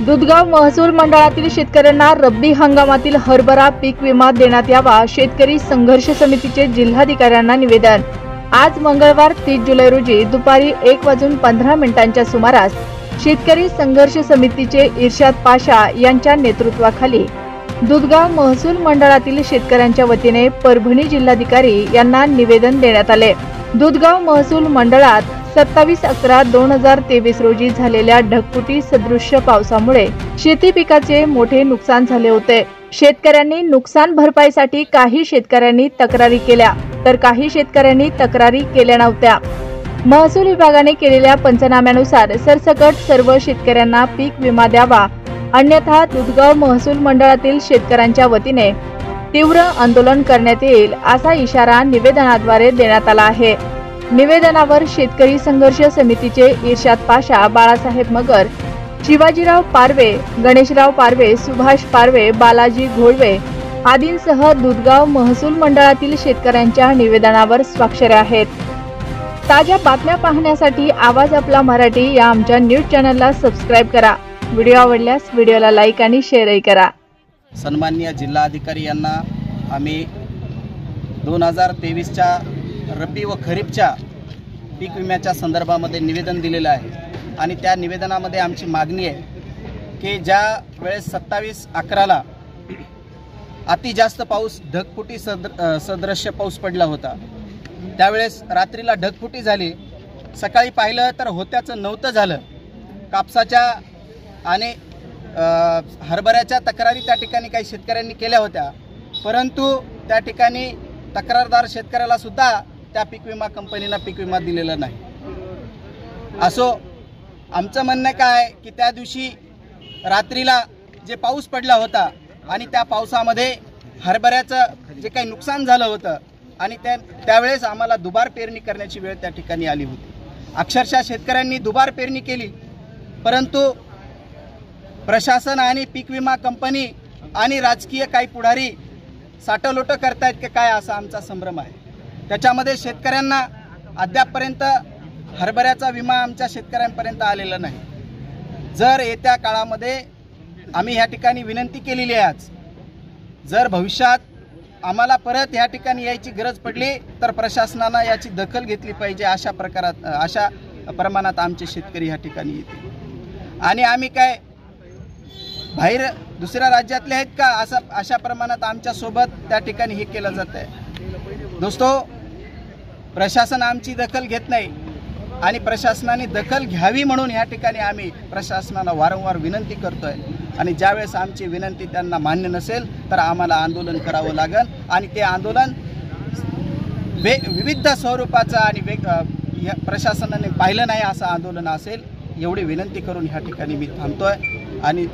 दुधगाव महसूल मंडळातील शेतकऱ्यांना रब्बी हंगामातील हरभरा पीक विमा देण्यात यावा, शेतकरी संघर्ष समितीचे जिल्हाधिकाऱ्यांना निवेदन। आज मंगळवार 30 जुलै रोजी दुपारी 1:15 सुमारास शेतकरी संघर्ष समितीचे इर्शाद पाशा यांच्या नेतृत्वाखाली दुधगाव महसूल मंडळातील शेतकऱ्यांच्या वतीने परभणी जिल्हाधिकारी यांना निवेदन देण्यात आले। दुधगाव महसूल मंडळात 27/11/2023 रोजी झालेल्या ढगफुटी सदृश्य पावसामुळे शेती पिकाचे मोठे नुकसान झाले होते। शेतकऱ्यांनी नुकसान भरपाईसाठी काही शेतकऱ्यांनी तक्रारी केल्या तर काही शेतकऱ्यांनी तक्रारी केल्या नव्हत्या। महसूल विभागाने केलेल्या पंचनाम्यानुसार सरसकट सर्व शेतकऱ्यांना पीक विमा द्यावा, अन्यथा दुधगाव महसूल मंडळातील शेतकऱ्यांच्या वतीने तीव्र आंदोलन करण्यात येईल असा इशारा निवेदनाद्वारे देण्यात आला आहे। निवेदनावर शेतकरी संघर्ष समितीचे इर्शाद पाशा, बाळासाहेब मगर, शिवाजीराव पारवे, गणेशराव पारवे, सुभाष पारवे, बालाजी घोळवे आदींसह दुधगाव महसूल मंडळातील शेतकऱ्यांच्या निवेदनावर स्वाक्षऱ्या आहेत। ताज्या बातम्या पाहण्यासाठी आवाज आपला मराठी या आमच्या न्यूज चॅनलला सबस्क्राइब करा। व्हिडिओ आवडल्यास व्हिडिओला लाईक आणि शेअरही करा। सन्माननीय जिल्हाधिकारी यांना आम्ही 2023च्या रब्बी व खरीपच्या पीक विम्याच्या संदर्भामध्ये निवेदन दिलेलं आहे आणि त्या निवेदनामध्ये आमची मागणी आहे की ज्या वेळेस 27/11ला अति जास्त पाऊस, ढगफुटी सदृश्य पाऊस पडला होता, त्यावेळेस रात्रीला ढगफुटी झाली, सकाळी पाहिलं तर होत्याचं नव्हतं झालं। कापसाच्या आणि हरभऱ्याच्या तक्रारी त्या ठिकाणी काही शेतकऱ्यांनी केल्या होत्या, परंतु त्या ठिकाणी तक्रारदार शेतकऱ्याला सुद्धा त्या पीक विमा कंपनीनं पीक विमा दिलेला नाही। असो, आमचं म्हणणं काय की त्या दिवशी रात्रीला जे पाऊस पडला होता आणि त्या पावसामध्ये हरभऱ्याचं जे काही नुकसान झालं होतं आणि त्यावेळेस आम्हाला दुबार पेरणी करण्याची वेळ त्या ठिकाणी आली होती। अक्षरशः शेतकऱ्यांनी दुबार पेरणी केली, परंतु प्रशासन आणि पीक विमा कंपनी आणि राजकीय काही पुढारी साठलोट करतायत की काय, असा आमचा संभ्रम आहे। त्याच्यामध्ये शेतकऱ्यांना अद्यापपर्यंत हरभऱ्याचा विमा आमच्या शेतकऱ्यांपर्यंत आलेला नाही। जर येत्या काळामध्ये आम्ही ह्या ठिकाणी विनंती केलेली आहे, आज जर भविष्यात आम्हाला परत ह्या ठिकाणी यायची गरज पडली तर प्रशासनानं याची दखल घेतली पाहिजे। अशा प्रमाणात आमचे शेतकरी ह्या ठिकाणी येतील आणि आम्ही काय बाहेर दुसऱ्या राज्यातले आहेत का, अशा प्रमाणात आमच्या सोबत त्या ठिकाणी हे केलं जात आहे। दोस्तो, प्रशासन आमची दखल घेत नाही आणि प्रशासनाने दखल घ्यावी म्हणून ह्या ठिकाणी आम्ही प्रशासनाला वारंवार विनंती करतोय आणि ज्यावेळेस आमची विनंती त्यांना मान्य नसेल तर आम्हाला आंदोलन करावं लागेल आणि ते आंदोलन विविध स्वरूपाचं आणि प्रशासनाने पाहिलं नाही असं आंदोलन असेल, एवढी विनंती करून ह्या ठिकाणी मी थांबतोय आणि